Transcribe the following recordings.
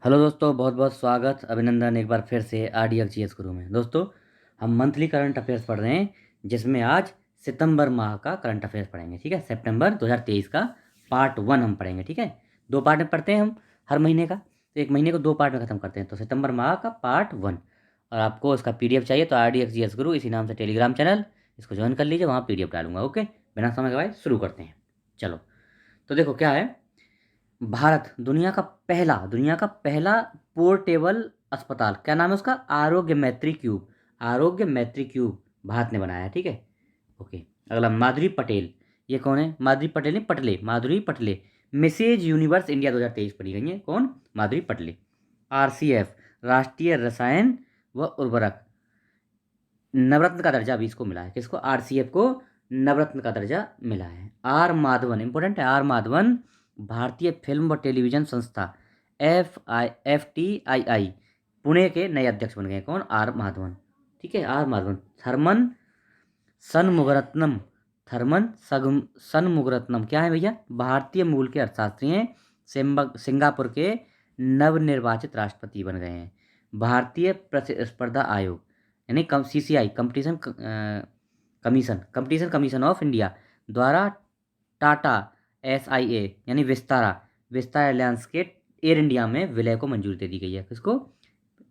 Hello दोस्तों, बहुत बहुत स्वागत अभिनंदन एक बार फिर से आरडीएक्स जीएस गुरु में। दोस्तों, हम मंथली करंट अफेयर्स पढ़ रहे हैं, जिसमें आज सितंबर माह का करंट अफेयर्स पढ़ेंगे। ठीक है, सितंबर 2023 का पार्ट 1 हम पढ़ेंगे। ठीक है, 2 पार्ट में पढ़ते हैं हम हर महीने का, तो एक महीने को 2 पार्ट में ख़त्म करते हैं। तो सितंबर माह का पार्ट 1, और आपको उसका पीडीएफ चाहिए तो आरडीएक्स जीएस गुरु इसी नाम से टेलीग्राम चैनल, इसको ज्वाइन कर लीजिए, वहाँ पीडीएफ डालूंगा। ओके, बिना समय गवाए शुरू करते हैं। चलो, तो देखो क्या है। भारत दुनिया का पहला पोर्टेबल अस्पताल, क्या नाम है उसका? आरोग्य मैत्री क्यूब। आरोग्य मैत्री क्यूब भारत ने बनाया है। ठीक है, ओके। अगला, माधुरी पटेल। ये कौन है? माधुरी पटेल नहीं, पटले, माधुरी पटले। मिसेज यूनिवर्स इंडिया 2023 पढ़ी गई है। कौन? माधुरी पटले। आरसीएफ, राष्ट्रीय रसायन व उर्वरक, नवरत्न का दर्जा भी इसको मिला है। किसको? आरसीएफ को नवरत्न का दर्जा मिला है। आर माधवन, इंपॉर्टेंट है, आर माधवन भारतीय फिल्म व टेलीविजन संस्था FTII पुणे के नए अध्यक्ष बन गए। कौन? आर माधवन। ठीक है, आर माधवन। थर्मन सनमुगरत्नम, थर्मन सनमुगरत्नम क्या है भैया? भारतीय मूल के अर्थशास्त्री हैं, सिंगापुर के नवनिर्वाचित राष्ट्रपति बन गए हैं। भारतीय प्रतिस्पर्धा आयोग यानी CCI, competition commission of India द्वारा टाटा SIA यानी विस्तारा एलायंस के एयर इंडिया में विलय को मंजूरी दे दी गई है। किसको?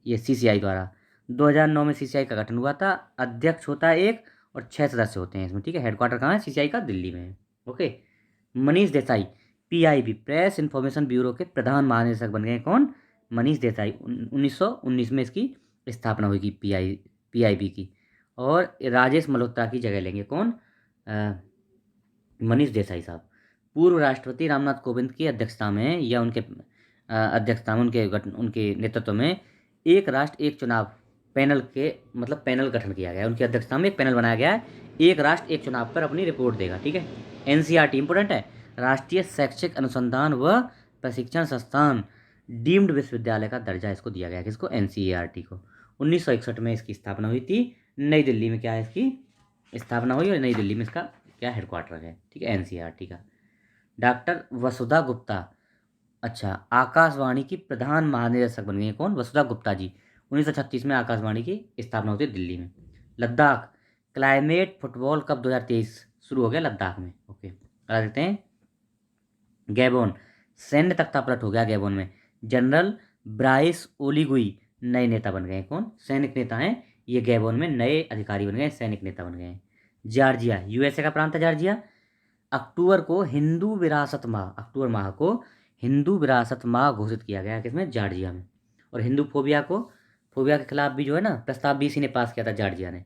ये CCI द्वारा। 2009 में CCI का गठन हुआ था। अध्यक्ष होता है एक, और 6 सदस्य होते हैं इसमें। ठीक है, हेडक्वार्टर कहाँ है? CCI का दिल्ली में है। Okay. Manish Desai, PIB press information bureau के प्रधान महानिदेशक बन गए। कौन? मनीष देसाई। 1919 में इसकी स्थापना हुई PIB की। और राजेश मल्होत्रा की जगह लेंगे। कौन? मनीष देसाई साहब। पूर्व राष्ट्रपति रामनाथ कोविंद की अध्यक्षता में या अध्यक्षता में, उनके नेतृत्व में एक राष्ट्र एक चुनाव पैनल के पैनल गठन किया गया है। उनकी अध्यक्षता में एक पैनल बनाया गया है। एक राष्ट्र एक चुनाव पर अपनी रिपोर्ट देगा। ठीक है। NCERT इंपोर्टेंट है, राष्ट्रीय शैक्षिक अनुसंधान व प्रशिक्षण संस्थान, डीम्ड विश्वविद्यालय का दर्जा इसको दिया गया है। किसको? NCERT को। 1961 में इसकी स्थापना हुई थी। नई दिल्ली में क्या है इसकी स्थापना हुई, और नई दिल्ली में इसका क्या हेडक्वार्टर है। ठीक है, NCERT का। डॉक्टर वसुधा गुप्ता, अच्छा, आकाशवाणी की प्रधान महानिदेशक बन गई है। कौन? वसुधा गुप्ता जी। 1936 में आकाशवाणी की स्थापना होती है दिल्ली में। लद्दाख, क्लाइमेट फुटबॉल कप 2023 शुरू हो गया लद्दाख में। ओके, बता देते हैं। गैबोन, सैन्य तख्तापलट हो गया गैबोन में। जनरल ब्राइस ओलीगुई नए नेता बन गए। कौन? सैनिक नेता हैं ये, गैबोन में नए अधिकारी बन गए, सैनिक नेता बन गए। जॉर्जिया, USA का प्रांत है जॉर्जिया। अक्टूबर माह को हिंदू विरासत माह घोषित किया गया किसमें? जॉर्जिया में। और हिंदू फोबिया के खिलाफ भी जो है ना, प्रस्ताव भी इसी ने पास किया था, जॉर्जिया ने।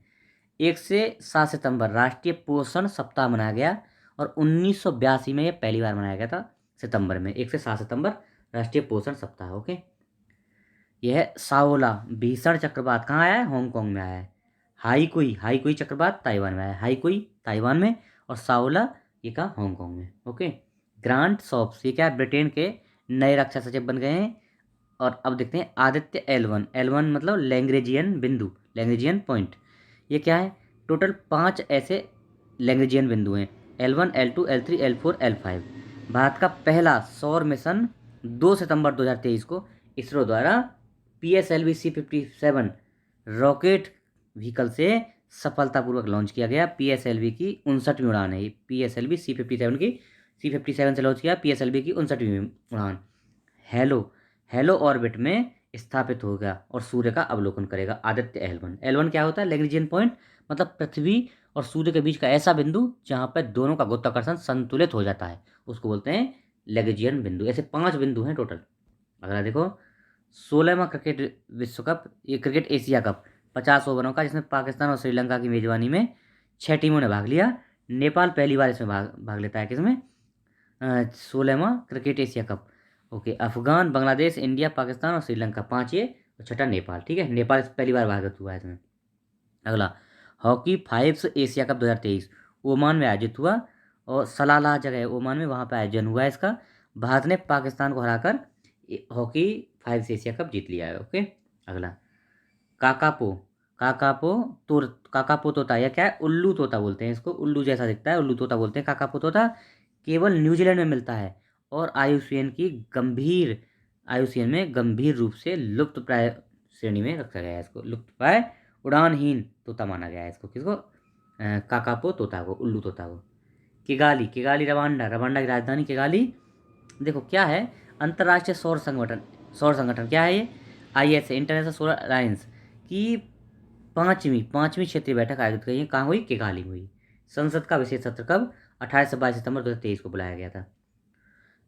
1 से 7 सितंबर राष्ट्रीय पोषण सप्ताह मनाया गया, और 1982 में यह पहली बार मनाया गया था, सितंबर में। 1 से 7 सितंबर राष्ट्रीय पोषण सप्ताह। ओके। यह साओला भीषण चक्रवात कहाँ आया है? हांगकांग में आया है। हाईकुई चक्रवात ताइवान में आया है। हाईकुई ताइवान में, और साओला ये कहाँ? हांगकांग में। ओके। ग्रांट शॉप्स, ये क्या है? ब्रिटेन के नए रक्षा सचिव बन गए हैं। और अब देखते हैं आदित्य L1 मतलब लैंग्रेजियन बिंदु, लैंग्रेजियन पॉइंट। ये क्या है? टोटल 5 ऐसे लैंग्रेजियन बिंदु हैं, L1 L2 L3 L4 L5। Bharat का पहला सौर मिशन 2 सितंबर 2023 को इसरो द्वारा PSLV C57 रॉकेट व्हीकल से सफलतापूर्वक लॉन्च किया गया। PSLV की 59वीं उड़ान है। PSLV C57 से लॉन्च किया, PSLV की 59वीं उड़ान। हेलो हेलो ऑर्बिट में स्थापित होगा और सूर्य का अवलोकन करेगा। आदित्य L1 क्या होता है? लैग्रेंजियन पॉइंट, मतलब पृथ्वी और सूर्य के बीच का ऐसा बिंदु जहाँ पर दोनों का गुरुत्वाकर्षण संतुलित हो जाता है, उसको बोलते हैं लैग्रेंजियन बिंदु। ऐसे 5 बिंदु हैं टोटल। अगला देखो, 16वां क्रिकेट विश्व कप, ये क्रिकेट एशिया कप 50 ओवरों का, जिसमें पाकिस्तान और श्रीलंका की मेजबानी में 6 टीमों ने भाग लिया। नेपाल पहली बार इसमें भाग लेता है। किसमें? 16वां cricket Asia cup. Okay. Afghan, Bangladesh, India, Pakistan और श्रीलंका 5 ये, और छठा नेपाल। ठीक है, नेपाल पहली बार भाग हुआ है इसमें। अगला, hockey fives Asia cup 2023 Oman में आयोजित हुआ, और सलाला जगह है ओमान में, वहाँ पर आयोजन हुआ है इसका। भारत ने पाकिस्तान को हराकर हॉकी फाइव्स एशिया कप जीत लिया है। ओके। अगला, काकापो काकापो काकापो तोता, या क्या है? उल्लू तोता बोलते हैं इसको, उल्लू जैसा दिखता है, उल्लू तोता बोलते हैं। काकापो तोता केवल न्यूजीलैंड में मिलता है, और आयुष्मान की गंभीर IUCN में गंभीर रूप से लुप्त प्राय श्रेणी में रखा गया है इसको। लुप्त प्राय उड़ानहीन तोता माना गया है इसको। किसको? काकापो तोता को, उल्लू तोता को। किगाली, किगाली रवांडा, रवांडा की राजधानी किगाली। देखो क्या है, अंतर्राष्ट्रीय सौर संगठन क्या है ये? ISA, इंटरनेशनल सोलर अलायंस की पांचवी क्षेत्रीय बैठक आयोजित की, कहाँ हुई? किगाली में हुई। संसद का विशेष सत्र कब? 28 से 22 सितंबर 2023 को बुलाया गया था।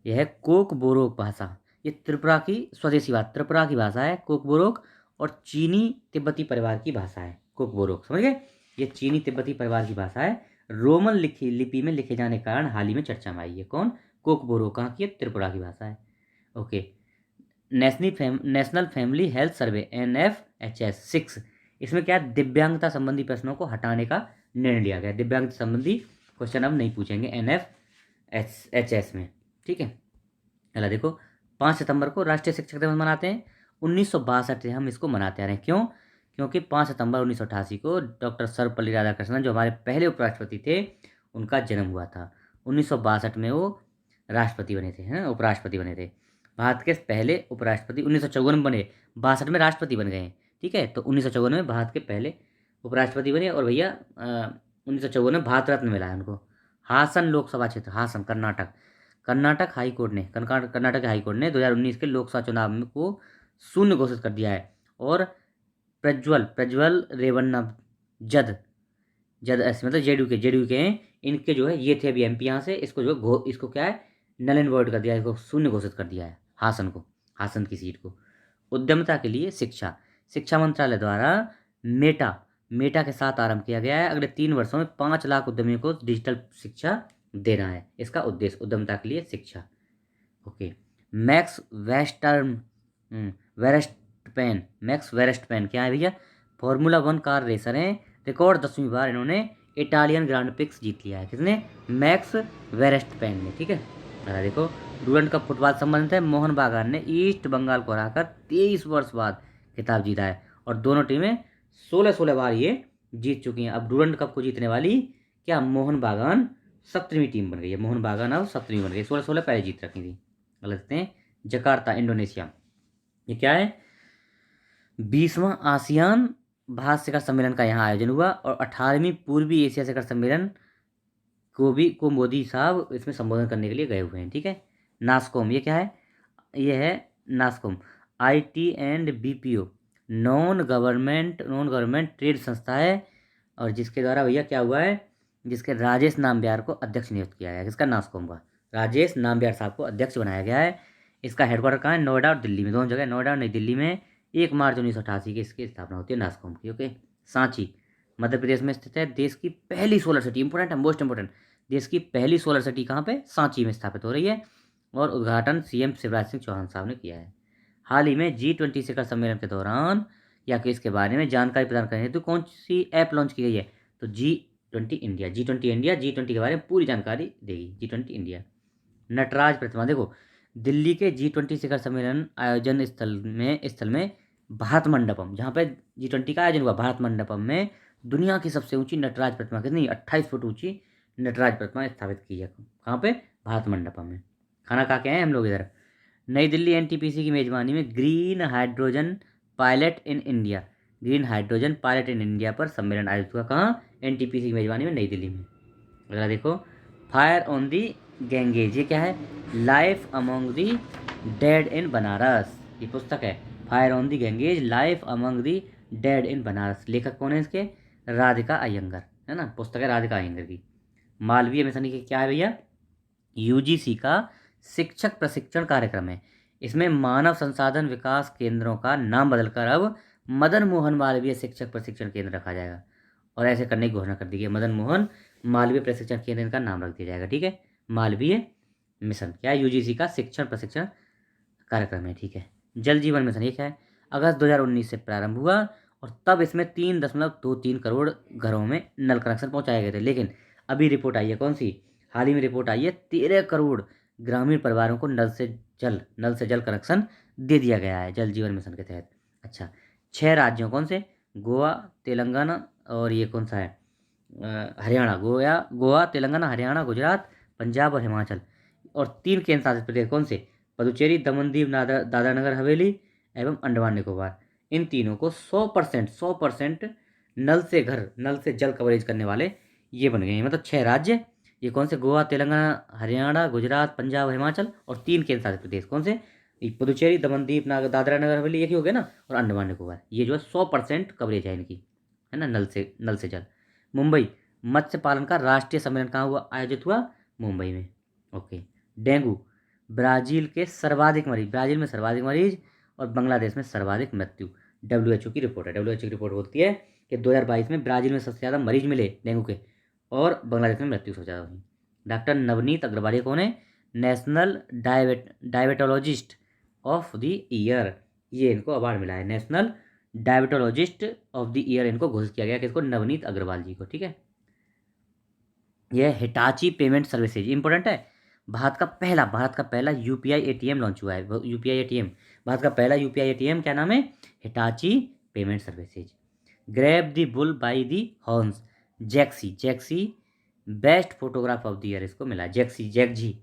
यह है कोक बोरोक भाषा। ये त्रिपुरा की स्वदेशी भाषा, त्रिपुरा की भाषा है कोक बोरोक, और चीनी तिब्बती परिवार की भाषा है कोक बोरोक। समझ गए? ये चीनी तिब्बती परिवार की भाषा है। रोमन लिपि में लिखे जाने के कारण हाल ही में चर्चा में आई है। कौन? कोक बोरोक। कहाँ की है? त्रिपुरा की भाषा है। Okay. National family health survey NFHS 6, इसमें क्या है? दिव्यांगता संबंधी प्रश्नों को हटाने का निर्णय लिया गया। दिव्यांगता संबंधी क्वेश्चन अब नहीं पूछेंगे NFHS में। ठीक है। चला देखो, 5 सितंबर को राष्ट्रीय शिक्षक दिवस मनाते हैं। 1962 से हम इसको मनाते आ रहे हैं। क्यों? क्योंकि 5 सितंबर 1988 को डॉक्टर सर्वपल्ली राधाकृष्णन, जो हमारे पहले उपराष्ट्रपति थे, उनका जन्म हुआ था। 1962 में वो राष्ट्रपति बने थे, हैं, उपराष्ट्रपति बने थे। भारत के पहले उपराष्ट्रपति 1954 में बने, 62 में राष्ट्रपति बन गए। ठीक है, तो 1954 में भारत के पहले उपराष्ट्रपति बने। और भैया 1954 में भारत रत्न मिला है उनको। हासन लोकसभा क्षेत्र, हासन कर्नाटक, कर्नाटक हाई कोर्ट ने, कर्नाटक हाई कोर्ट ने 2019 के लोकसभा चुनाव को शून्य घोषित कर दिया है। और प्रज्वल रेवन्ना जद जद ऐसे मतलब जेडीयू के हैं, इनके जो है ये थे अभी MP यहाँ से, इसको जो है इसको क्या है, नल एंड वॉइड कर दिया है, इसको शून्य घोषित कर दिया है हासन को, हासन की सीट को। उद्यमिता के लिए शिक्षा, शिक्षा मंत्रालय द्वारा मेटा के साथ आरंभ किया गया है। अगले 3 वर्षों में 5 लाख उद्यमियों को डिजिटल शिक्षा देना है इसका उद्देश्य, उद्यमिता के लिए शिक्षा। ओके। मैक्स वेरस्टपेन क्या है भैया? फॉर्मूला 1 कार रेसर हैं। रिकॉर्ड 10वीं बार इन्होंने इटालियन ग्रांड प्रिक्स जीत लिया है। किसने? मैक्स वेरस्टपेन ने। ठीक है। अरे देखो, डूरंड कप फुटबॉल संबंधित है। मोहन बागान ने ईस्ट बंगाल को हराकर 23 वर्ष बाद खिताब जीता है। और दोनों टीमें 16 बार ये जीत चुकी हैं। अब डूरंड कप को जीतने वाली क्या मोहन बागान 17वीं टीम बन गई है। मोहन बागान अब 17वीं बन गई। 16 पहले जीत रखी थी। गलत हैं। जकार्ता इंडोनेशिया, ये क्या है? 20वां आसियान भारत शिखर सम्मेलन का यहाँ आयोजन हुआ। और 18वीं पूर्वी एशिया शिखर सम्मेलन को मोदी साहब इसमें संबोधन करने के लिए गए हुए हैं। ठीक है। नास्कॉम, ये क्या है? ये है NASSCOM IT and BPO, non government trade संस्था है। और जिसके द्वारा भैया क्या हुआ है, जिसके राजेश नाम्बियार को अध्यक्ष नियुक्त किया है। किसका? नास्कॉम का राजेश नाम्बियार साहब को अध्यक्ष बनाया गया है। इसका हेडक्वार्टर कहाँ है? नोएडा और दिल्ली में, दोनों जगह, नोएडा और नई दिल्ली में। 1 मार्च 1988 की इसकी स्थापना होती है नास्कॉम की। ओके। सांची मध्य प्रदेश में स्थित है। देश की पहली सोलर सिटी, इंपॉर्टेंट है, मोस्ट इंपॉर्टेंट, देश की पहली सोलर सिटी कहाँ पे? सांची में स्थापित हो रही है। और उद्घाटन CM शिवराज सिंह चौहान साहब ने किया है। हाल ही में G20 शिखर सम्मेलन के दौरान या कि इसके बारे में जानकारी प्रदान करने हेतु कौन सी ऐप लॉन्च की गई है? तो G20 इंडिया, G20 के बारे में पूरी जानकारी देगी G20 इंडिया। नटराज प्रतिमा, देखो दिल्ली के G20 शिखर सम्मेलन आयोजन स्थल में भारत मंडपम, जहाँ पे G20 का आयोजन हुआ, भारत मंडपम में दुनिया की सबसे ऊंची नटराज प्रतिमा, कितनी? 28 फुट ऊंची नटराज प्रतिमा स्थापित की है। कहाँ पे? भारत मंडपम में। खाना खा के आए हम लोग इधर। नई दिल्ली NTPC की मेजबानी में green hydrogen pilot in India पर सम्मेलन आयोजित हुआ। कहाँ? NTPC की मेजबानी में नई दिल्ली में। अगला देखो, फायर ऑन दी गैंगेज, ये क्या है? Life among the dead in Banaras, ये पुस्तक है। Fire on the Ganges, life among the dead in Banaras. लेखक कौन है इसके? राधिका अयंगर, है ना, पुस्तक है राधिका अयंगर की। मालवीय मिशन की क्या है भैया? UGC का शिक्षक प्रशिक्षण कार्यक्रम है। इसमें मानव संसाधन विकास केंद्रों का नाम बदलकर अब मदन मोहन मालवीय शिक्षक प्रशिक्षण केंद्र रखा जाएगा। और ऐसे करने की घोषणा कर दी गई। मदन मोहन मालवीय प्रशिक्षण केंद्र इनका नाम रख दिया जाएगा। ठीक है। मालवीय मिशन क्या है? UGC का शिक्षण प्रशिक्षण कार्यक्रम है। ठीक है। जल जीवन मिशन, ये क्या है? अगस्त 2019 से प्रारंभ हुआ। और तब इसमें 3.23 करोड़ घरों में नल कनेक्शन पहुंचाए गए थे। लेकिन अभी रिपोर्ट आई है, कौन सी? हाल ही में रिपोर्ट आई है, 13 करोड़ ग्रामीण परिवारों को नल से जल कनेक्शन दे दिया गया है जल जीवन मिशन के तहत। अच्छा, 6 राज्यों कौन से? गोवा, तेलंगाना, और ये कौन सा है? हरियाणा। गोवा, तेलंगाना, हरियाणा, गुजरात, पंजाब और हिमाचल। और 3 केंद्र शासित प्रदेश कौन से? पुदुचेरी, दमन दीव, दादरा नगर हवेली एवं अंडमान निकोबार, इन तीनों को 100% नल से जल कवरेज करने वाले ये बन गए हैं। मतलब 6 राज्य, ये कौन से? गोवा, तेलंगाना, हरियाणा, गुजरात, पंजाब, हिमाचल, और 3 केंद्र शासित प्रदेश। कौन से? ये पुदुचेरी, दमन दीव, दादरा नगर हवेली एक ही हो गया ना, और अंडमान निकोबार। ये जो है 100% कवरेज है इनकी, है ना, नल से जल। मुंबई, मत्स्य पालन का राष्ट्रीय सम्मेलन कहाँ हुआ, आयोजित हुआ? मुंबई में। ओके। डेंगू, ब्राजील में सर्वाधिक मरीज और बांग्लादेश में सर्वाधिक मृत्यु। WHO की रिपोर्ट है। WHO की रिपोर्ट बोलती है कि 2022 में ब्राजील में सबसे ज़्यादा मरीज मिले डेंगू के, और बांग्लादेश में मृत्यु सबसे ज़्यादा हुई। डॉक्टर नवनीत अग्रवाल कौन है? National diabetologist of the year, ये इनको अवार्ड मिला है। National diabetologist of the year इनको घोषित किया गया किसको? नवनीत अग्रवाल जी को। ठीक है। यह हिटाची पेमेंट सर्विसेज इंपॉर्टेंट है। भारत का पहला यूपीआई एटीएम लॉन्च हुआ है। यूपीआई एटीएम, भारत का पहला यूपीआई एटीएम क्या नाम है? Hitachi payment services. Grab the bull by the horns, जैक्सी best photograph of the year इसको मिला। जैक जी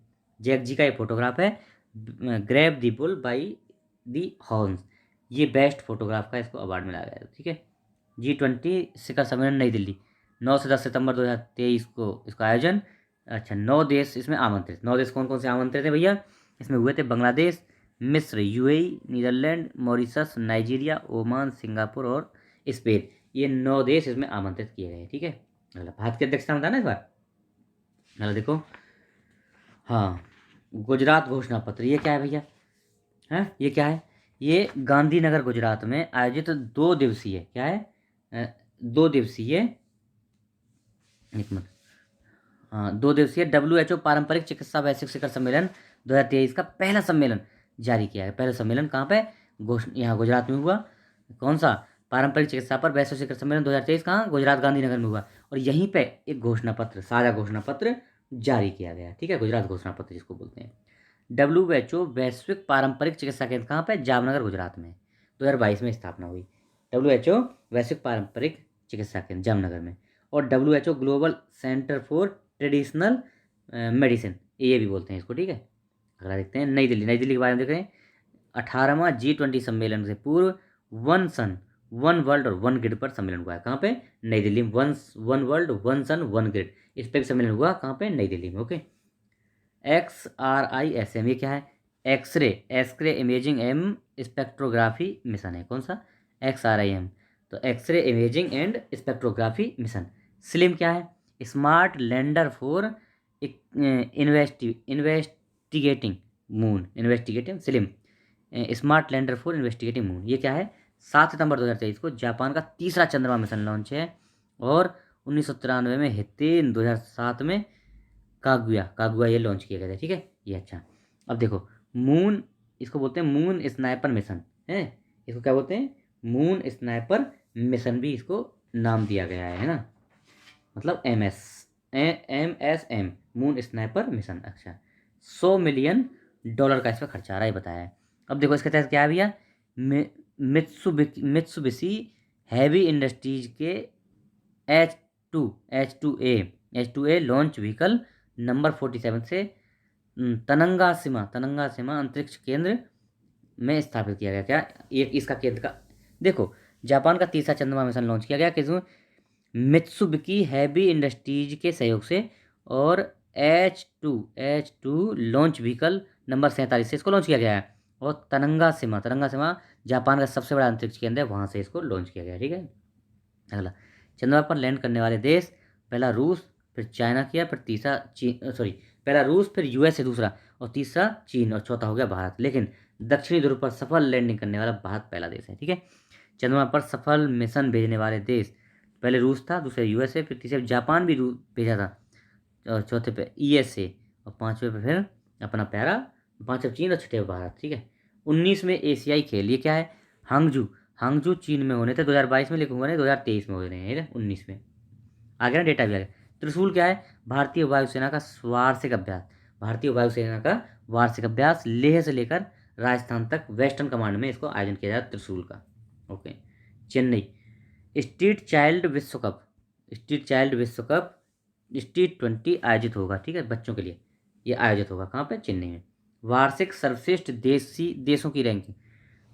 का ये फोटोग्राफ है। Grab the bull by the horns, ये बेस्ट फोटोग्राफ का इसको अवार्ड मिला गया है। ठीक है। G20 शिखर सम्मेलन नई दिल्ली, 9 से 10 सितंबर 2023 को इसका आयोजन। अच्छा, 9 देश इसमें आमंत्रित। 9 देश कौन कौन से आमंत्रित हैं भैया? इसमें हुए थे बांग्लादेश, मिस्र, UAE, Netherlands, Mauritius, Nigeria, Oman, Singapore और स्पेन। ये 9 देश इसमें आमंत्रित किए गए। ठीक है। अगला, भारत की अध्यक्षता में था ना इस बार। अगला देखो, हाँ, गुजरात घोषणा पत्र, ये क्या है भैया? हैं, ये क्या है? ये गांधीनगर गुजरात में आयोजित 2 दिवसीय, क्या है? 2 दिवसीय, एक मिनट, हाँ, 2 दिवसीय WHO पारंपरिक चिकित्सा वैश्विक शिखर सम्मेलन 2023 का पहला सम्मेलन जारी किया है। पहला सम्मेलन कहाँ पे? यहाँ गुजरात में हुआ। कौन सा? पारंपरिक चिकित्सा पर वैश्विक शिखर सम्मेलन 2023 कहाँ? गुजरात, गांधीनगर में हुआ। और यहीं पे एक घोषणा पत्र, साझा घोषणा पत्र जारी किया गया। ठीक है, गुजरात घोषणा पत्र जिसको बोलते हैं। WHO वैश्विक पारंपरिक चिकित्सा केंद्र कहाँ पे? जामनगर, गुजरात में 2022 में स्थापना हुई। WHO वैश्विक पारंपरिक चिकित्सा केंद्र जामनगर में। और WHO global centre for traditional medicine, ये भी बोलते हैं इसको। ठीक है। अगला देखते हैं, नई दिल्ली के बारे में देख रहे हैं। 18वां G20 सम्मेलन से पूर्व वन सन वन वर्ल्ड और वन ग्रिड पर सम्मेलन हुआ है। कहाँ पे? नई दिल्ली में। वन वर्ल्ड, वन सन, वन ग्रिड, इस पर सम्मेलन हुआ। कहाँ पे? नई दिल्ली में। ओके। XRISM, ये क्या है? X ray imaging and spectrography mission है। कौन सा? XRIM, तो x ray imaging and spectrography mission. SLIM क्या है? Smart lander for investigating SLIM, smart lander for investigating moon. ये क्या है? 7 सितंबर 2023 को जापान का तीसरा चंद्रमा मिशन लॉन्च है। और 1993 में हितेन, 2007 में कागुआ ये लॉन्च किया गया था। ठीक है, ये अच्छा। अब देखो, मून, इसको बोलते हैं मून स्नाइपर मिशन है। इसको क्या बोलते हैं? मून स्नाइपर मिशन भी इसको नाम दिया गया है ना, मतलब MSM, मून स्नाइपर मिशन। अच्छा, $100 मिलियन का इसका खर्चा आ रहा है, बताया है। अब देखो इसके तहत क्या है भैया? मित्सुबिशी हैवी इंडस्ट्रीज के H2A लॉन्च व्हीकल नंबर 47 से तनंगासिमा अंतरिक्ष केंद्र में स्थापित किया गया। क्या एक इसका केंद्र का? देखो, जापान का तीसरा चंद्रमा मिशन लॉन्च किया गया किसमें? मित्सुबिशी हैवी इंडस्ट्रीज के सहयोग से। और H2 लॉन्च व्हीकल नंबर 47 से इसको लॉन्च किया गया है। और तनंगासिमा जापान का सबसे बड़ा अंतरिक्ष केंद्र है, वहाँ से इसको लॉन्च किया गया। ठीक है। अगला, चंद्रमा पर लैंड करने वाले देश, पहला रूस, फिर चाइना किया, फिर तीसरा चीन, सॉरी, पहला रूस, फिर USA दूसरा, और तीसरा चीन, और चौथा हो गया भारत। लेकिन दक्षिणी ध्रुव पर सफल लैंडिंग करने वाला भारत पहला देश है। ठीक है। चंद्रमा पर सफल मिशन भेजने वाले देश, पहले रूस था, दूसरे USA, फिर तीसरे जापान भी भेजा था, और चौथे पे USA, और पाँचवें पे फिर अपना प्यारा, पाँचवें चीन, और छठे भारत। ठीक है। 19 में एशियाई खेल, ये क्या है? हांगजू चीन में होने थे 2022 में, लेकिन हुए नहीं 2023 में हो रहे हैं, 19 में आ गया ना, डेटा भी आ गया। त्रिशूल क्या है? भारतीय वायुसेना का वार्षिक अभ्यास लेह से लेकर राजस्थान तक वेस्टर्न कमांड में इसको आयोजन किया जाता है, त्रिशूल का। ओके। चेन्नई, स्ट्रीट चाइल्ड विश्व कप T20 आयोजित होगा। ठीक है, बच्चों के लिए ये आयोजित होगा। कहाँ पे? चेन्नई में। वार्षिक सर्वश्रेष्ठ देशों की रैंकिंग,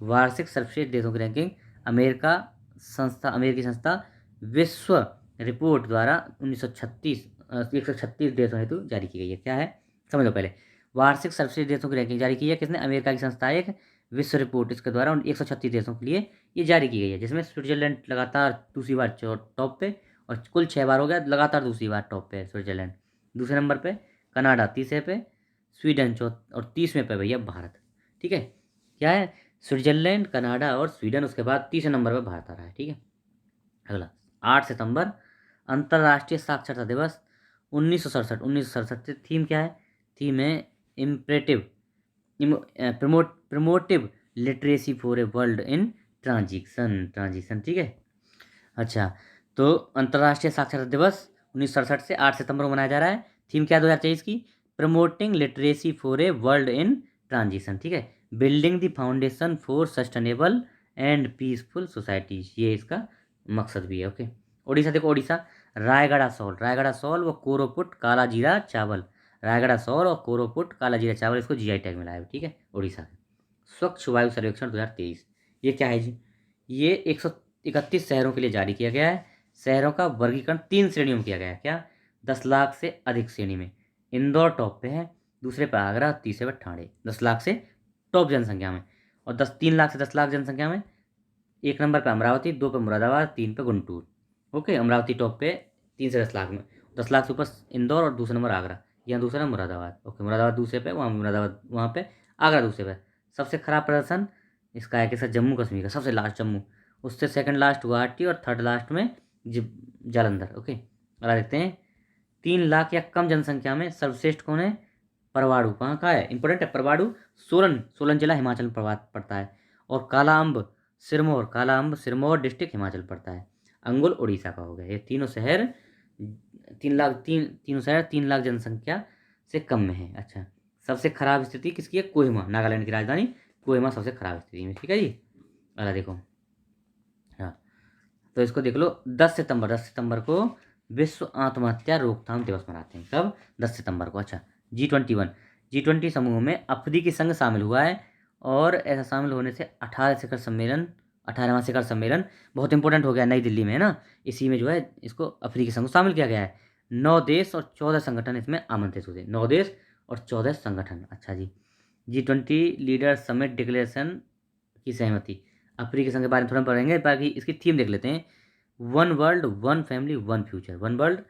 वार्षिक सर्वश्रेष्ठ देशों की रैंकिंग अमेरिकी संस्था विश्व रिपोर्ट द्वारा 1936 136 देशों हेतु जारी की गई है। क्या है समझ लो पहले। वार्षिक सर्वश्रेष्ठ देशों की रैंकिंग जारी की है किसने? अमेरिका की संस्था एक विश्व रिपोर्ट, इसके द्वारा 136 देशों के लिए ये जारी की गई है, जिसमें स्विट्जरलैंड लगातार दूसरी बार टॉप पे, और कुल 6 बार हो गया लगातार दूसरी बार टॉप पे है स्विट्जरलैंड। दूसरे नंबर पे कनाडा, तीसरे पे स्वीडन, और 30वें पे भैया भारत। ठीक है, क्या है? स्विट्जरलैंड, कनाडा और स्वीडन, उसके बाद तीसरे नंबर पर भारत आ रहा है। ठीक है, अगला 8 सितंबर अंतर्राष्ट्रीय साक्षरता दिवस 1967 से थीम क्या है? थीम है imperative promotive literacy for a world in transition. ठीक है, अच्छा, तो अंतर्राष्ट्रीय साक्षरता दिवस 1967 से 8 सितंबर को मनाया जा रहा है। थीम क्या है 2023 की? Promoting literacy for a world in transition. ठीक है, building the foundation for sustainable and peaceful societies, ये इसका मकसद भी है। ओके, ओडिशा देखो, ओडिशा रायगढ़ा सॉल व कोरोपुट काला जीरा चावल, रायगढ़ सौर और कोरोपुट काला जीरा चावल, इसको जीआई टैग मिला है। ठीक है, उड़ीसा के स्वच्छ वायु सर्वेक्षण 2023, ये क्या है जी? ये 131 शहरों के लिए जारी किया गया है। शहरों का वर्गीकरण 3 श्रेणियों में किया गया है। क्या? 10 लाख से अधिक श्रेणी में इंदौर टॉप पे है, दूसरे पे आगरा, तीसरे पे ठाणे। 10 लाख से टॉप जनसंख्या में, और 3 लाख से 10 लाख जनसंख्या में 1 नंबर पे अमरावती, 2 पे मुरादाबाद, 3 पे गुंटूर। ओके, अमरावती टॉप पे 3 से 10 लाख में, 10 लाख से ऊपर इंदौर, और दूसरा नंबर आगरा, यहाँ दूसरा नंबर मुरादाबाद। ओके, मुरादाबाद दूसरे पे, वहाँ मुरादाबाद, वहाँ पे आगरा दूसरे पे। सबसे खराब प्रदर्शन इसका है कि सर जम्मू कश्मीर का, सबसे लास्ट जम्मू, उससे सेकंड लास्ट गुवाहाटी, और थर्ड लास्ट में जालंधर। ओके, अगला देखते हैं। 3 लाख या कम जनसंख्या में सर्वश्रेष्ठ कौन है? परवाड़ू, कहाँ का है? इंपॉर्टेंट है परवाड़ू, सोलन जिला हिमाचल में पड़ता है। और काला अम्ब सिरमौर डिस्ट्रिक्ट हिमाचल पड़ता है। अंगुल उड़ीसा का हो गया। ये तीनों शहर 3 लाख जनसंख्या से कम में है। अच्छा, सबसे खराब स्थिति किसकी है? कोहिमा, नागालैंड की राजधानी कोहिमा सबसे खराब स्थिति में। ठीक है जी, अगला देखो। हाँ, तो इसको देख लो। 10 सितंबर को विश्व आत्महत्या रोकथाम दिवस मनाते हैं। कब? 10 सितंबर को। अच्छा, G20 समूह में अफ्रीकी संघ शामिल हुआ है, और ऐसा शामिल होने से 18वां शिखर सम्मेलन बहुत इंपॉर्टेंट हो गया, नई दिल्ली में है ना। इसी में जो है इसको अफ्रीकी संघ को शामिल किया गया है। 9 देश और 14 संगठन इसमें आमंत्रित हुए। 9 देश और 14 संगठन। अच्छा जी, G20 लीडर समिट डिक्लेरेशन की सहमति। अफ्रीकी संघ के बारे में थोड़ा पढ़ेंगे, बाकी इसकी थीम देख लेते हैं। One world one family one future, one world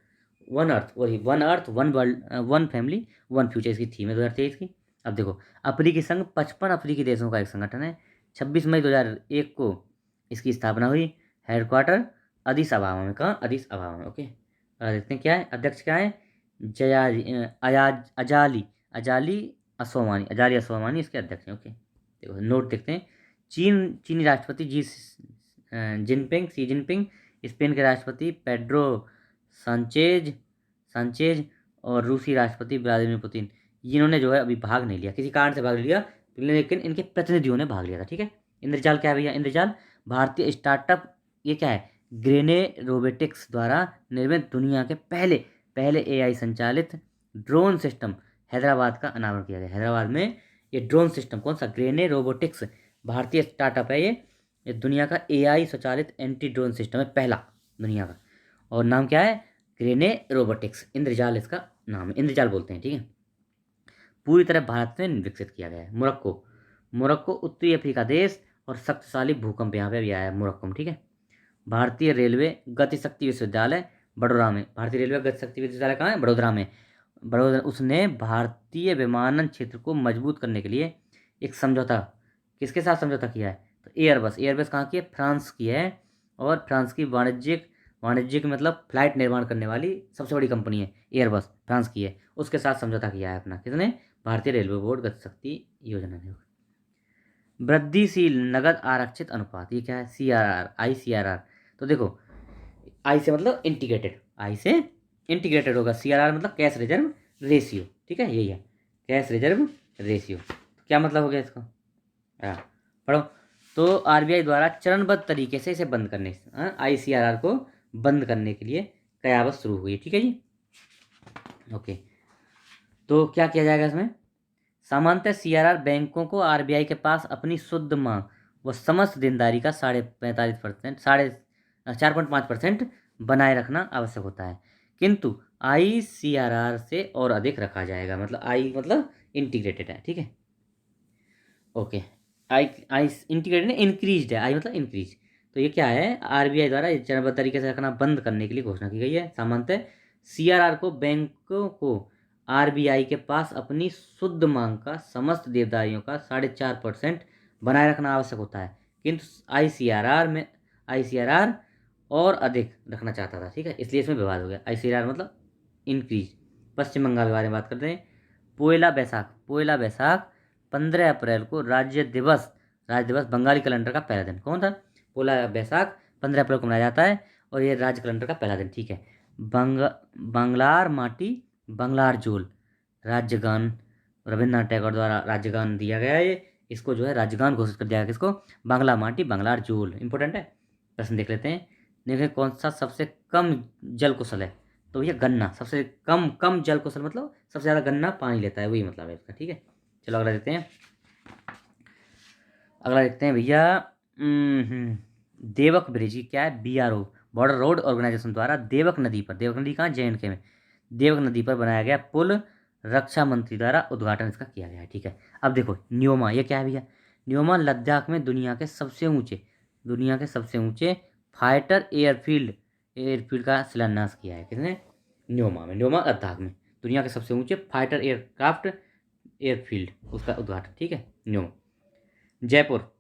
one earth, वही one earth one world one family one future, इसकी थीम है 2023 की। अब देखो, अफ्रीकी संघ 55 अफ्रीकी देशों का एक संगठन है। 26 मई 2001 को इसकी स्थापना हुई। हेडक्वार्टर अदिस अबाबा में। कहाँ? अदिस अबाबा में। ओके, देखते हैं क्या है, अध्यक्ष क्या है? अजाली अजाली अजाली असोमानी इसके अध्यक्ष हैं। ओके, देखो नोट देखते हैं। चीनी राष्ट्रपति सी जिनपिंग, स्पेन के राष्ट्रपति पेड्रो सांचेज और रूसी राष्ट्रपति व्लादिमीर पुतिन, इन्होंने जो है अभी भाग नहीं लिया, किसी कारण से भाग नहीं लिया, लेकिन इनके प्रतिनिधियों ने भाग लिया था। ठीक है, इंद्रजाल क्या है भैया? इंद्रजाल भारतीय स्टार्टअप, ये क्या है? ग्रेने रोबोटिक्स द्वारा निर्मित दुनिया के पहले एआई संचालित ड्रोन सिस्टम हैदराबाद का अनावरण किया गया। हैदराबाद में ये ड्रोन सिस्टम कौन सा? ग्रेने रोबोटिक्स, भारतीय स्टार्टअप है ये दुनिया का एआई स्वचालित एंटी ड्रोन सिस्टम है, पहला दुनिया का। और नाम क्या है? ग्रेने रोबोटिक्स, इंद्रजाल इसका नाम है, इंद्रजाल बोलते हैं। ठीक है, पूरी तरह भारत में विकसित किया गया है। मोरक्को उत्तरी अफ्रीका देश, और शक्तिशाली भूकंप यहाँ पे भी आया है मोरक्को में। ठीक है, भारतीय रेलवे गतिशक्ति विश्वविद्यालय बड़ोदरा में, भारतीय रेलवे गतिशक्ति विश्वविद्यालय कहाँ है? बड़ोदरा में। उसने भारतीय विमानन क्षेत्र को मजबूत करने के लिए एक समझौता, किसके साथ समझौता किया है? तो एयरबस कहाँ की है? फ्रांस की है, और फ्रांस की वाणिज्यिक मतलब फ्लाइट निर्माण करने वाली सबसे बड़ी कंपनी है एयरबस, फ्रांस की है। उसके साथ समझौता किया है अपना, किसने? भारतीय रेलवे बोर्ड गतिशक्ति योजना ने। वृद्धिशील नगद आरक्षित अनुपात, ये क्या है? ICRR। तो देखो, आई से मतलब इंटीग्रेटेड, होगा। CRR मतलब कैश रिजर्व रेशियो। ठीक है, यही है कैश रिजर्व रेशियो। क्या मतलब हो गया इसका? हाँ, पढ़ो। तो RBI द्वारा चरणबद्ध तरीके से इसे बंद करने, ICRR को बंद करने के लिए कयावत शुरू हुई। ठीक है जी, ओके। तो क्या किया जाएगा इसमें? सामान्यतः सीआरआर बैंकों को आरबीआई के पास अपनी शुद्ध मांग व समस्त देनदारी का 45.5% 4.5% बनाए रखना आवश्यक होता है, किंतु आईसीआरआर से और अधिक रखा जाएगा। मतलब आई मतलब इंटीग्रेटेड है, ठीक है। ओके, आई आई इंटीग्रेटेड इंक्रीज है, आई मतलब इंक्रीज। तो ये क्या है, आरबीआई द्वारा चरणबद्ध तरीके से रखना बंद करने के लिए घोषणा की गई है। सामान्यतः सीआरआर को बैंकों को आरबीआई के पास अपनी शुद्ध मांग का समस्त देनदारियों का 4.5% बनाए रखना आवश्यक होता है, किंतु आईसीआरआर और अधिक रखना चाहता था, ठीक है, इसलिए इसमें विवाद हो गया। आईसीआरआर मतलब इंक्रीज। पश्चिम बंगाल के बारे में बात करते हैं। पोयला बैसाख 15 अप्रैल को राज्य दिवस बंगाली कैलेंडर का पहला दिन कौन था? पोयला बैसाख 15 अप्रैल को मनाया जाता है और ये राज्य कैलेंडर का पहला दिन, ठीक है। बंगलार माटी बंगलार जोल राज्यगान रविन्द्रनाथ टैगोर द्वारा राज्यगान दिया गया है। इसको जो है राज्यगान घोषित कर दिया गया, किसको? बांग्ला माटी बंगलार जोल। इंपॉर्टेंट है, प्रश्न देख लेते हैं। देखिए कौन सा सबसे कम जल कुशल है? तो भैया गन्ना सबसे कम जल कुशल, मतलब सबसे ज़्यादा गन्ना पानी लेता है, वही मतलब है इसका, ठीक है। चलो अगला देखते हैं। अगला देखते हैं भैया, देवक ब्रिज की क्या है? बीआरओ बॉर्डर रोड ऑर्गेनाइजेशन द्वारा देवक नदी कहाँ? जेएंडके में देवक नदी पर बनाया गया पुल रक्षा मंत्री द्वारा उद्घाटन इसका किया गया है, ठीक है। अब देखो न्योमा, ये क्या है भैया? न्योमा लद्दाख में दुनिया के सबसे ऊंचे फाइटर एयरफील्ड का शिलान्यास किया है। किसने? न्योमा में, न्योमा लद्दाख में दुनिया के सबसे ऊंचे फाइटर एयरक्राफ्ट एयरफील्ड, उसका उद्घाटन, ठीक है, न्योमा। जयपुर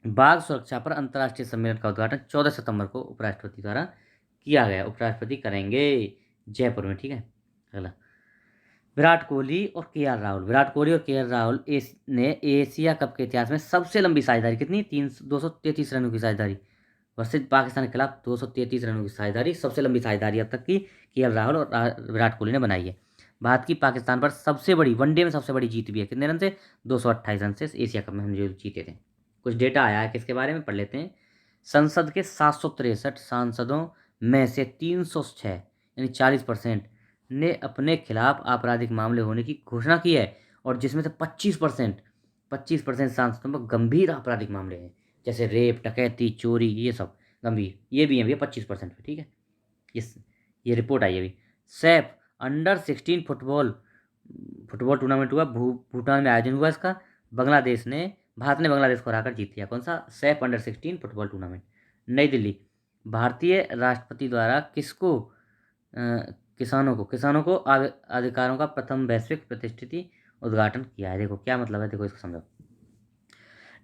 बाघ सुरक्षा पर अंतर्राष्ट्रीय सम्मेलन का उद्घाटन 14 सितंबर को उपराष्ट्रपति द्वारा किया गया। उपराष्ट्रपति करेंगे जयपुर में, ठीक है। अगला, विराट कोहली और के एल राहुल ने एशिया कप के इतिहास में सबसे लंबी साझेदारी कितनी? 233 रनों की साझेदारी वर्सेज पाकिस्तान के खिलाफ 233 रनों की साझेदारी, सबसे लंबी साझेदारी अब तक की के एल राहुल और विराट कोहली ने बनाई है। भारत की पाकिस्तान पर सबसे बड़ी वनडे में सबसे बड़ी जीत भी है, कितने रन से? 228 रन से एशिया कप में हम जो जीते थे। कुछ डेटा आया है किसके बारे में, पढ़ लेते हैं। संसद के 763 सांसदों में से 306 यानी 40% ने अपने खिलाफ आपराधिक मामले होने की घोषणा की है, और जिसमें से 25% सांसदों पर गंभीर आपराधिक मामले हैं, जैसे रेप, डकैती, चोरी, ये सब गंभीर, ये भी हैं भैया 25% पे, ठीक है। ये रिपोर्ट आई अभी। सैफ अंडर 16 फुटबॉल टूर्नामेंट हुआ, भूटान में आयोजन हुआ इसका। भारत ने बांग्लादेश को हराकर जीत लिया। कौन सा? Saif under 16 football tournament. नई दिल्ली, भारतीय राष्ट्रपति द्वारा किसानों को अधिकारों का प्रथम वैश्विक प्रतिष्ठित उद्घाटन किया है। देखो क्या मतलब है, देखो इसको समझो।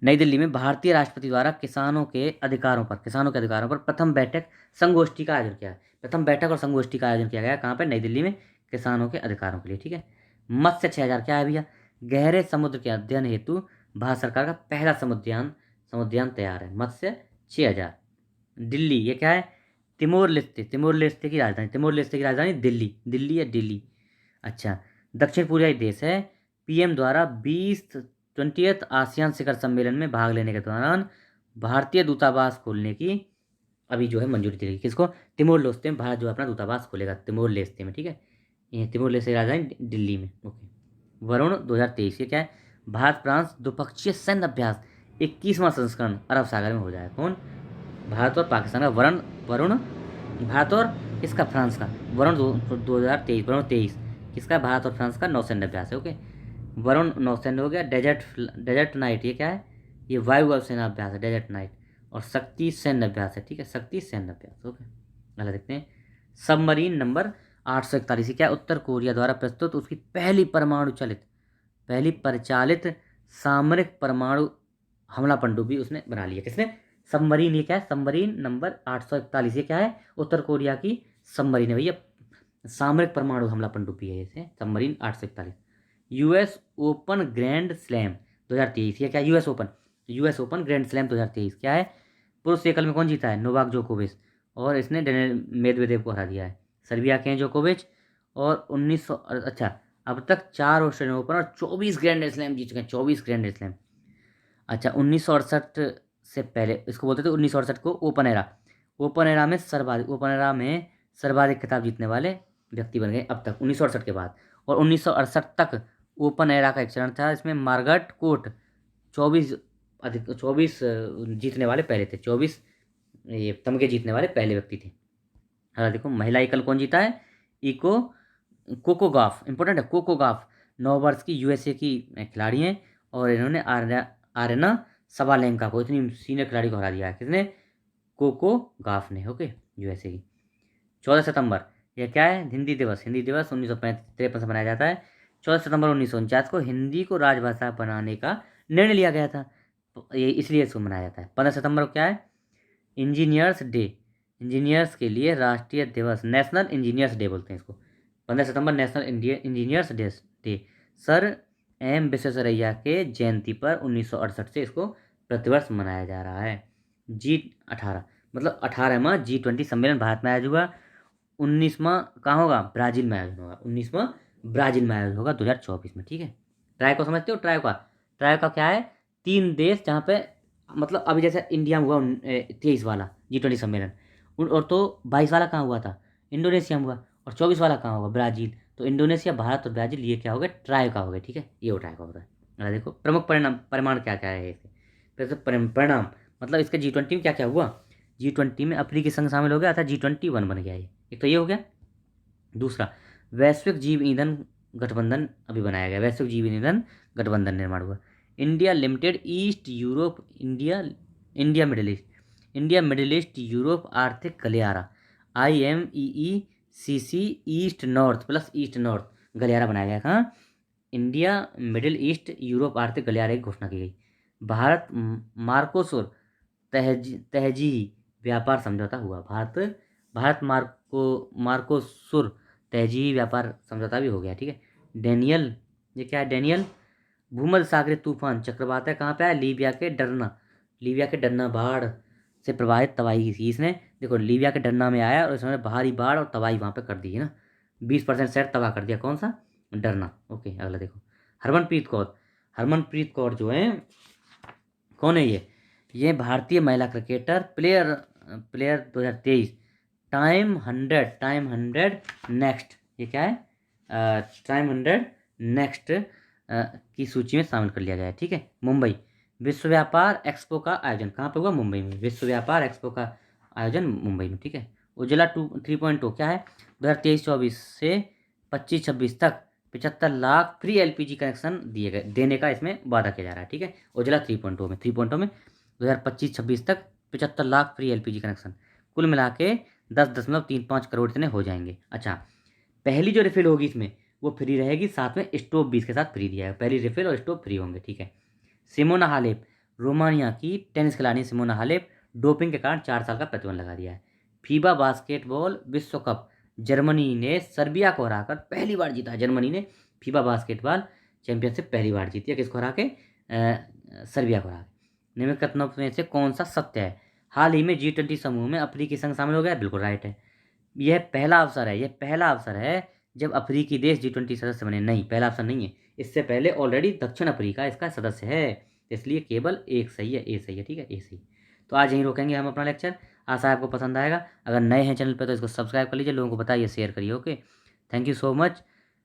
नई दिल्ली में भारतीय राष्ट्रपति द्वारा किसानों के अधिकारों पर प्रथम बैठक संगोष्ठी का आयोजन किया है। प्रथम बैठक और संगोष्ठी का आयोजन किया गया कहाँ पर? नई दिल्ली में, किसानों के अधिकारों के लिए, ठीक है। मत्स्य 6000 क्या है भैया? गहरे समुद्र के अध्ययन हेतु भारत सरकार का पहला समुद्रयान तैयार है। मत्स्य 6000। दिल्ली, ये क्या है? तिमोर लेस्ते की राजधानी दिल्ली या दिल्ली। अच्छा, दक्षिण पूर्वी देश है। पीएम द्वारा 20th आसियान शिखर सम्मेलन में भाग लेने के दौरान भारतीय दूतावास खोलने की अभी जो है मंजूरी दी गई। किसको? तिमोर लेस्ते में भारत जो अपना दूतावास खोलेगा, तिमोर लेस्ते में, ठीक है। ये तिमोर लेस्ते की राजधानी दिल्ली में, ओके। वरुण 2023, ये क्या है? भारत फ्रांस द्विपक्षीय सैन्य अभ्यास 21वां संस्करण अरब सागर में हो जाएगा। कौन? भारत और पाकिस्तान का वरुण भारत और किसका? फ्रांस का। वरुण 2023 किसका? भारत और फ्रांस का नौसैन्य अभ्यास है, ओके। वरुण नौसैन्य हो गया। डेजर्ट नाइट, ये क्या है? ये वायु सेना अभ्यास है, डेजर्ट नाइट। और शक्ति सैन्य अभ्यास है, ठीक है, शक्ति सैन्य अभ्यास, ओके। अगला देखते हैं। सबमरीन नंबर 841, क्या? उत्तर कोरिया द्वारा प्रस्तुत उसकी पहली परिचालित सामरिक परमाणु हमला पनडुब्बी उसने बना लिया। किसने? सबमरीन, ये क्या है? सबमरीन नंबर 841, ये क्या है? उत्तर कोरिया की सबमरीन है भैया, सामरिक परमाणु हमला पनडुब्बी है इसे, submarine 841। US open grand slam 2023, ये क्या? यूएस ओपन ग्रैंड स्लैम 2023 क्या है? पुरुष एकल में कौन जीता है? नोवाक जोकोविच, और इसने डेनिल मेदवेदेव को हरा दिया है। सर्बिया के हैं जोकोविच, और 1900 अच्छा अब तक 4 ऑस्ट्रेलियन ओपन और 24 ग्रैंड स्लैम जीत चुके हैं, 24 ग्रैंड स्लैम। अच्छा, 1968 से पहले इसको बोलते थे 1968 को ओपन एरा में सर्वाधिक खिताब जीतने वाले व्यक्ति बन गए अब तक 1968 के बाद। और 1968 तक ओपन एरा का एक चरण था, इसमें मार्गरेट कोर्ट 24 जीतने वाले पहले थे, 24 ये तमगे जीतने वाले पहले व्यक्ति थे। अगर देखो महिला एकल कौन जीता है, इको कोको गाफ, इंपॉर्टेंट है, कोको गाफ 9 वर्ष की यूएसए की खिलाड़ी हैं, और इन्होंने आर्यना सबालेंका को, इतनी सीनियर खिलाड़ी को हरा दिया है, किसने, कोको गाफ ने, ओके, यूएसए की। 14 सितंबर, यह क्या है, हिंदी दिवस, हिंदी दिवस 1953 से मनाया जाता है। 14 सितंबर 1949 को हिंदी को राजभाषा बनाने का निर्णय लिया गया था, तो ये इसलिए इसको मनाया जाता है। 15 सितंबर को क्या है, इंजीनियर्स डे, इंजीनियर्स के लिए राष्ट्रीय दिवस, नेशनल इंजीनियर्स डे बोलते हैं इसको। 15 सितंबर national engineers day. Sir M Visvesvaraya के जयंती पर 1968 से इसको प्रतिवर्ष मनाया जा रहा है। G18 मतलब 18वां G20 सम्मेलन भारत में आयोजित हुआ। 19वां कहाँ होगा, ब्राज़ील में आयोजन होगा, 19वां ब्राज़ील में आयोजन होगा 2024 में, ठीक है। ट्राई को समझते हो, ट्राई का क्या है, 3 देश जहाँ पे मतलब अभी जैसे इंडिया में हुआ 23 वाला G20 सम्मेलन, और तो 22 वाला कहाँ हुआ था, इंडोनेशिया में हुआ, और 24 वाला कहाँ होगा, ब्राज़ील। तो इंडोनेशिया, भारत और ब्राज़ील ये क्या हो गया, ट्राई का हो गया, ठीक है, ये वो ट्राई का होता है। अगर देखो प्रमुख परिमाण क्या क्या है इसके, फिर परिणाम मतलब इसके G20 में क्या क्या हुआ। G20 में अफ्रीकी संघ शामिल हो गया, अर्थात G21 बन गया ये, एक तो ये हो गया। दूसरा, वैश्विक जैव ईंधन गठबंधन अभी बनाया गया, वैश्विक जैव ईंधन गठबंधन निर्माण हुआ। India limited east Europe, India middle east Europe आर्थिक गलियारा, IMEECC east north plus east north गलियारा बनाया गया। कहाँ, इंडिया मिडिल ईस्ट यूरोप आर्थिक गलियारे की घोषणा की गई। भारत मार्कोसुर तहजी व्यापार समझौता हुआ, भारत मार्कोसुर तहजी व्यापार समझौता भी हो गया, ठीक है। डेनियल, ये क्या है, डेनियल भूमध्य सागरीय तूफान चक्रवात है, कहाँ पे है, लीबिया के डरना बाढ़ से प्रभावित तबाही की थी इसने। देखो लीबिया के डरना में आया और इसने भारी बाढ़ और तबाही वहाँ पे कर दी है ना, 20% शहर तबाह कर दिया, कौन सा, डरना, ओके। अगला देखो, हरमनप्रीत कौर जो है, कौन है ये भारतीय महिला क्रिकेटर, प्लेयर 2023, टाइम 100 नेक्स्ट, ये क्या है, टाइम 100 नेक्स्ट की सूची में शामिल कर लिया गया है, ठीक है। मुंबई, विश्व व्यापार एक्सपो का आयोजन कहाँ पे हुआ, मुंबई में, विश्व व्यापार एक्सपो का आयोजन मुंबई में, ठीक है। उज्ज्वला 3.0 क्या है, 2023-24 से 25-26 तक 75 लाख फ्री LPG कनेक्शन देने का इसमें वादा किया जा रहा है, ठीक है। उज्ज्वला 3.0 में 2025-26 तक 75 लाख फ्री LPG कनेक्शन, कुल मिला के 10.35 करोड़ इतने हो जाएंगे। अच्छा, पहली जो रिफिल होगी इसमें वो फ्री रहेगी, साथ में स्टोव भी इसके साथ फ्री दिया है, पहली रिफिल और स्टोव फ्री होंगे, ठीक है। सिमोना हालेप, रोमानिया की टेनिस खिलाड़ी सिमोना हालेप डोपिंग के कारण 4 साल का प्रतिबंध लगा दिया है। फीबा बास्केटबॉल विश्व कप, जर्मनी ने सर्बिया को हराकर पहली बार जीता, जर्मनी ने फीबा बास्केटबॉल चैंपियनशिप पहली बार जीती है, किसको हरा के, सर्बिया को हरा के। निम्नलिखित कथनों में से कौन सा सत्य है, हाल ही में G20 समूह में अफ्रीकी संघ शामिल हो गया, बिल्कुल राइट है। यह पहला अवसर है जब अफ्रीकी देश G20 सदस्य बने, नहीं पहला अवसर नहीं है, इससे पहले ऑलरेडी दक्षिण अफ्रीका इसका सदस्य है, इसलिए केवल एक सही है, ए सही है, ठीक है, ए सही। तो आज यहीं रोकेंगे हम अपना लेक्चर, आशा है आपको पसंद आएगा। अगर नए हैं चैनल पर तो इसको सब्सक्राइब कर लीजिए, लोगों को बताइए, शेयर करिए, okay. Thank you so much.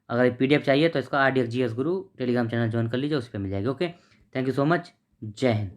अगर PDF चाहिए तो इसका RDX GS गुरु टेलीग्राम चैनल ज्वाइन कर लीजिए, उस पर मिल जाएगी, okay. Thank you so much, जय हिंद।